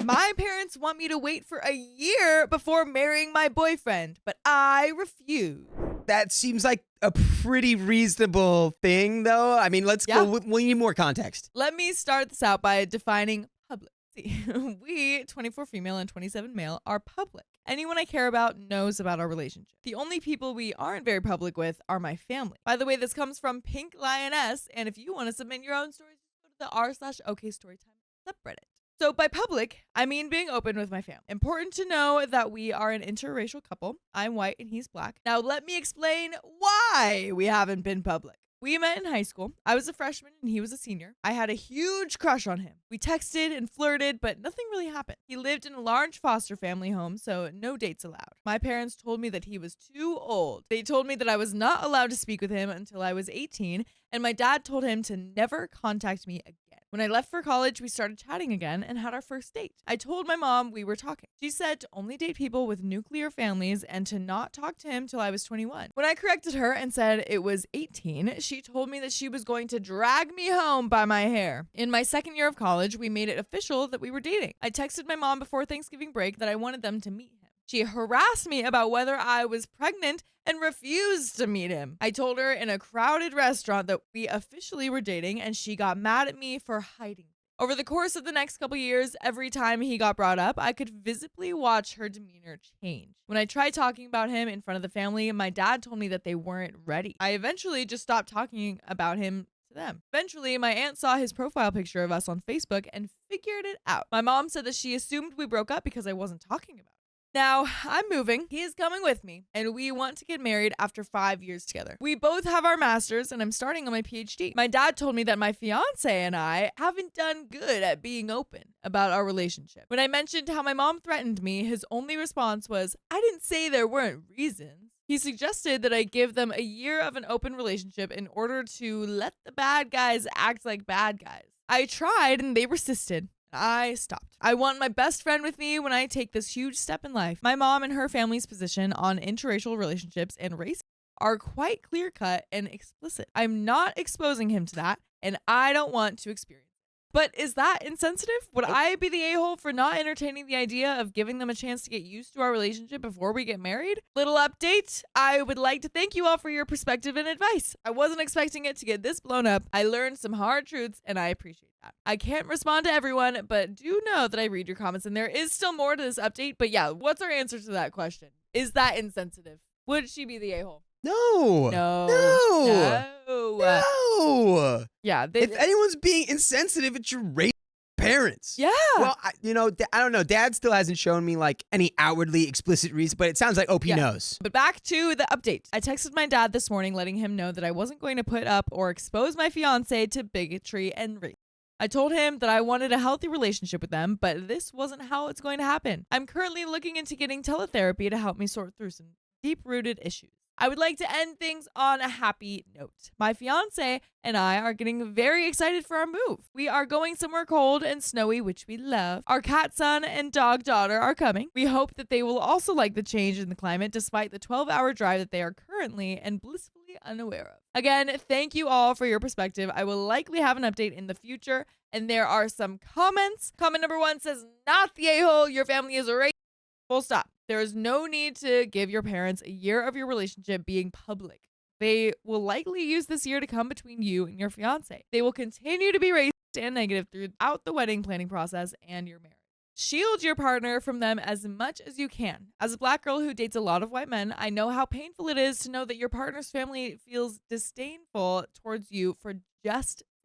My parents want me to wait for a year before marrying my boyfriend, but I refuse. That seems like a pretty reasonable thing, though. I mean, we need more context. Let me start this out by defining public. See, we, 24 female and 27 male, are public. Anyone I care about knows about our relationship. The only people we aren't very public with are my family. By the way, this comes from Pink Lioness, and if you want to submit your own stories, go to the r/OKStorytime subreddit. So by public, I mean being open with my family. Important to know that we are an interracial couple. I'm white and he's black. Now let me explain why we haven't been public. We met in high school. I was a freshman and he was a senior. I had a huge crush on him. We texted and flirted, but nothing really happened. He lived in a large foster family home, so no dates allowed. My parents told me that he was too old. They told me that I was not allowed to speak with him until I was 18, and my dad told him to never contact me again. When I left for college, we started chatting again and had our first date. I told my mom we were talking. She said to only date people with nuclear families and to not talk to him till I was 21. When I corrected her and said it was 18, she told me that she was going to drag me home by my hair. In my second year of college, we made it official that we were dating. I texted my mom before Thanksgiving break that I wanted them to meet him. She harassed me about whether I was pregnant and refused to meet him. I told her in a crowded restaurant that we officially were dating, and she got mad at me for hiding. Over the course of the next couple years, every time he got brought up, I could visibly watch her demeanor change. When I tried talking about him in front of the family, my dad told me that they weren't ready. I eventually just stopped talking about him to them. Eventually, my aunt saw his profile picture of us on Facebook and figured it out. My mom said that she assumed we broke up because I wasn't talking about it. Now, I'm moving. He is coming with me, and we want to get married after 5 years together. We both have our masters, and I'm starting on my PhD. My dad told me that my fiance and I haven't done good at being open about our relationship. When I mentioned how my mom threatened me, his only response was, I didn't say there weren't reasons. He suggested that I give them a year of an open relationship in order to let the bad guys act like bad guys. I tried, and they resisted. I stopped. I want my best friend with me when I take this huge step in life. My mom and her family's position on interracial relationships and race are quite clear-cut and explicit. I'm not exposing him to that, and I don't want to experience it. But is that insensitive? Would I be the a-hole for not entertaining the idea of giving them a chance to get used to our relationship before we get married? Little update. I would like to thank you all for your perspective and advice. I wasn't expecting it to get this blown up. I learned some hard truths, and I appreciate that. I can't respond to everyone, but do know that I read your comments, and there is still more to this update. But yeah, what's our answer to that question? Is that insensitive? Would she be the a-hole? No. No. No. No. No. Yeah. If anyone's being insensitive, it's your racist parents. Yeah. Well, I don't know. Dad still hasn't shown me like any outwardly explicit reason, but it sounds like OP knows. But back to the update. I texted my dad this morning letting him know that I wasn't going to put up or expose my fiance to bigotry and race. I told him that I wanted a healthy relationship with them, but this wasn't how it's going to happen. I'm currently looking into getting teletherapy to help me sort through some deep-rooted issues. I would like to end things on a happy note. My fiance and I are getting very excited for our move. We are going somewhere cold and snowy, which we love. Our cat son and dog daughter are coming. We hope that they will also like the change in the climate despite the 12-hour drive that they are currently and blissfully unaware of. Again, thank you all for your perspective. I will likely have an update in the future, and there are some comments. Comment number 1 says, not the a-hole, your family is a racist. Full stop. There is no need to give your parents a year of your relationship being public. They will likely use this year to come between you and your fiance. They will continue to be racist and negative throughout the wedding planning process and your marriage. Shield your partner from them as much as you can. As a black girl who dates a lot of white men, I know how painful it is to know that your partner's family feels disdainful towards you for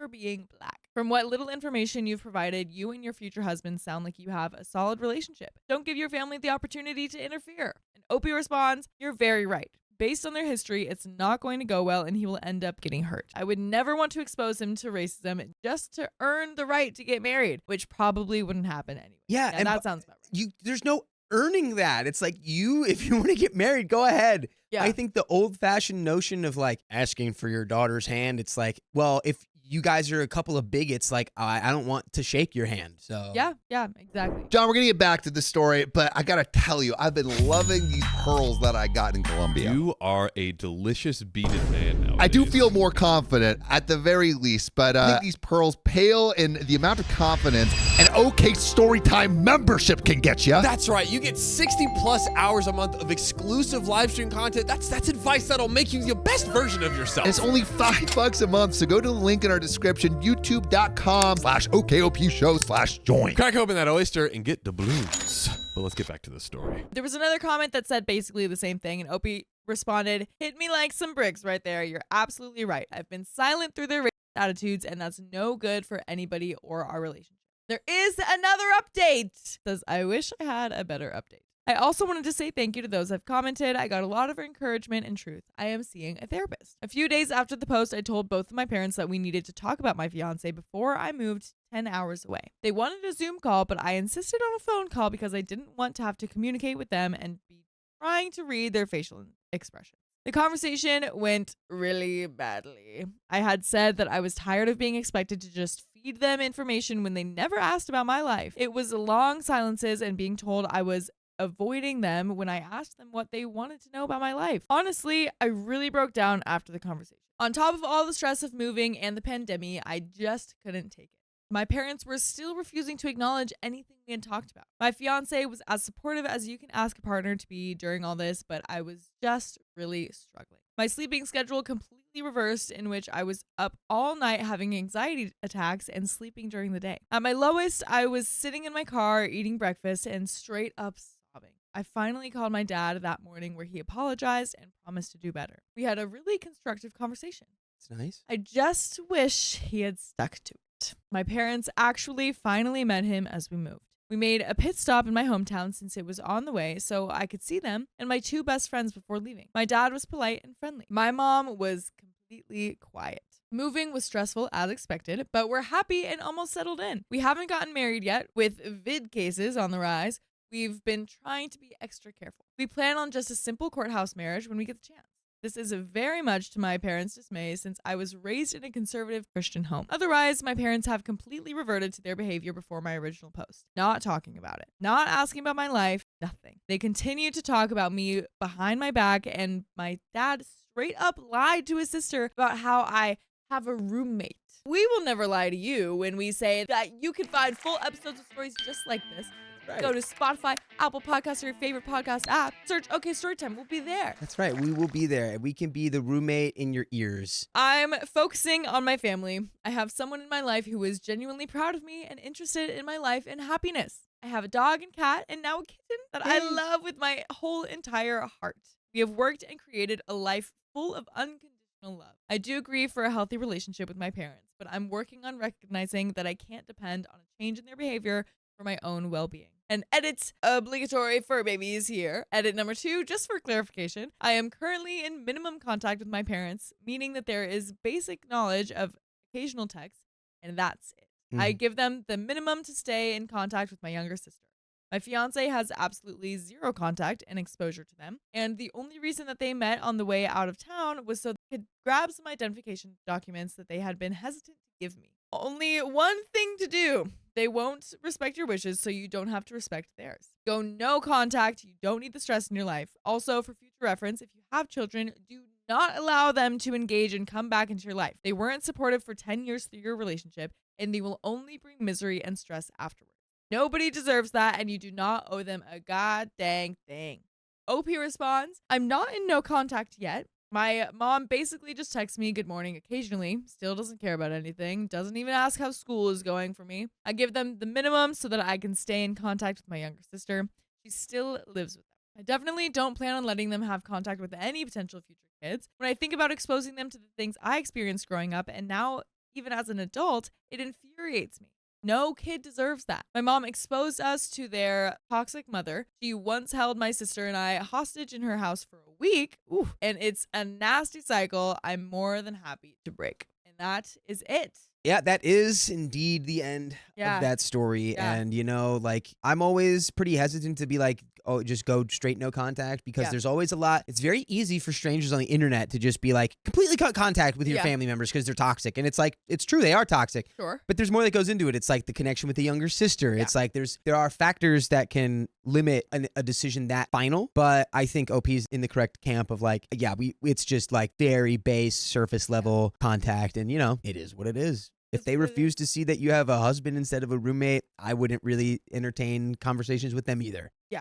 being black. From what little information you've provided, you and your future husband sound like you have a solid relationship. Don't give your family the opportunity to interfere. And Opie responds, you're very right. Based on their history, it's not going to go well and he will end up getting hurt. I would never want to expose him to racism just to earn the right to get married, which probably wouldn't happen anyway. Yeah, and that sounds about right. There's no earning that. It's like if you want to get married, go ahead. Yeah. I think the old-fashioned notion of like asking for your daughter's hand, it's like, well, if you guys are a couple of bigots, like I don't want to shake your hand. So yeah, exactly. John, we're gonna get back to this story, but I gotta tell you, I've been loving these pearls that I got in Colombia. You are a delicious beaded man now. I do feel more confident at the very least, but I think these pearls pale in the amount of confidence an OK Storytime membership can get you. That's right. You get 60 plus hours a month of exclusive live stream content. That's advice that'll make you the best version of yourself. It's only $5 a month, so go to the link in our description, youtube.com/OKOP show/join. Crack open that oyster and get the blues. But let's get back to the story. There was another comment that said basically the same thing, and Opie responded, "Hit me like some bricks right there. You're absolutely right. I've been silent through their racist attitudes, and that's no good for anybody or our relationship." There is another update. Says, I wish I had a better update. I also wanted to say thank you to those I've commented. I got a lot of encouragement and truth. I am seeing a therapist. A few days after the post, I told both of my parents that we needed to talk about my fiance before I moved 10 hours away. They wanted a Zoom call, but I insisted on a phone call because I didn't want to have to communicate with them and be trying to read their facial expressions. The conversation went really badly. I had said that I was tired of being expected to just feed them information when they never asked about my life. It was long silences and being told I was avoiding them when I asked them what they wanted to know about my life. Honestly, I really broke down after the conversation. On top of all the stress of moving and the pandemic, I just couldn't take it. My parents were still refusing to acknowledge anything we had talked about. My fiance was as supportive as you can ask a partner to be during all this, but I was just really struggling. My sleeping schedule completely reversed, in which I was up all night having anxiety attacks and sleeping during the day. At my lowest, I was sitting in my car eating breakfast and straight up sobbing. I finally called my dad that morning, where he apologized and promised to do better. We had a really constructive conversation. It's nice. I just wish he had stuck to it. My parents actually finally met him as we moved. We made a pit stop in my hometown since it was on the way, so I could see them and my two best friends before leaving. My dad was polite and friendly. My mom was completely quiet. Moving was stressful as expected, but we're happy and almost settled in. We haven't gotten married yet. With vid cases on the rise, we've been trying to be extra careful. We plan on just a simple courthouse marriage when we get the chance. This is very much to my parents' dismay, since I was raised in a conservative Christian home. Otherwise, my parents have completely reverted to their behavior before my original post. Not talking about it. Not asking about my life. Nothing. They continue to talk about me behind my back, and my dad straight up lied to his sister about how I have a roommate. We will never lie to you when we say that you can find full episodes of stories just like this. Right. Go to Spotify, Apple Podcasts, or your favorite podcast app. Search OK Storytime. We'll be there. That's right. We will be there. We can be the roommate in your ears. I'm focusing on my family. I have someone in my life who is genuinely proud of me and interested in my life and happiness. I have a dog and cat and now a kitten that I love with my whole entire heart. We have worked and created a life full of unconditional love. I do agree for a healthy relationship with my parents, but I'm working on recognizing that I can't depend on a change in their behavior for my own well-being. And edits obligatory for babies here. Edit number 2, just for clarification. I am currently in minimum contact with my parents, meaning that there is basic knowledge of occasional text, and that's it. I give them the minimum to stay in contact with my younger sister. My fiance has absolutely zero contact and exposure to them, and the only reason that they met on the way out of town was so they could grab some identification documents that they had been hesitant to give me. Only one thing to do. They won't respect your wishes, so you don't have to respect theirs. Go no contact. You don't need the stress in your life. Also, for future reference, if you have children, do not allow them to engage and come back into your life. They weren't supportive for 10 years through your relationship, and they will only bring misery and stress afterwards. Nobody deserves that, and you do not owe them a god dang thing. OP responds, I'm not in no contact yet. My mom basically just texts me good morning occasionally, still doesn't care about anything, doesn't even ask how school is going for me. I give them the minimum so that I can stay in contact with my younger sister. She still lives with them. I definitely don't plan on letting them have contact with any potential future kids. When I think about exposing them to the things I experienced growing up, and now even as an adult, it infuriates me. No kid deserves that. My mom exposed us to their toxic mother. She once held my sister and I hostage in her house for a week. Ooh, and it's a nasty cycle I'm more than happy to break. And that is it. Yeah, that is indeed the end of that story. Yeah. And, you know, like, I'm always pretty hesitant to be like, oh, just go straight no contact because Yeah. there's always a lot. It's very easy for strangers on the internet to just be like completely cut contact with your Yeah. family members because they're toxic. And it's like, it's true, they are toxic. Sure. But there's more that goes into it. It's like the connection with the younger sister. Yeah. It's like there are factors that can limit a decision that final. But I think OP's in the correct camp of like, yeah, it's just like very base surface level contact. And you know, it is what it is. If It's they what it refuse to see that you have a husband instead of a roommate, I wouldn't really entertain conversations with them either. Yeah.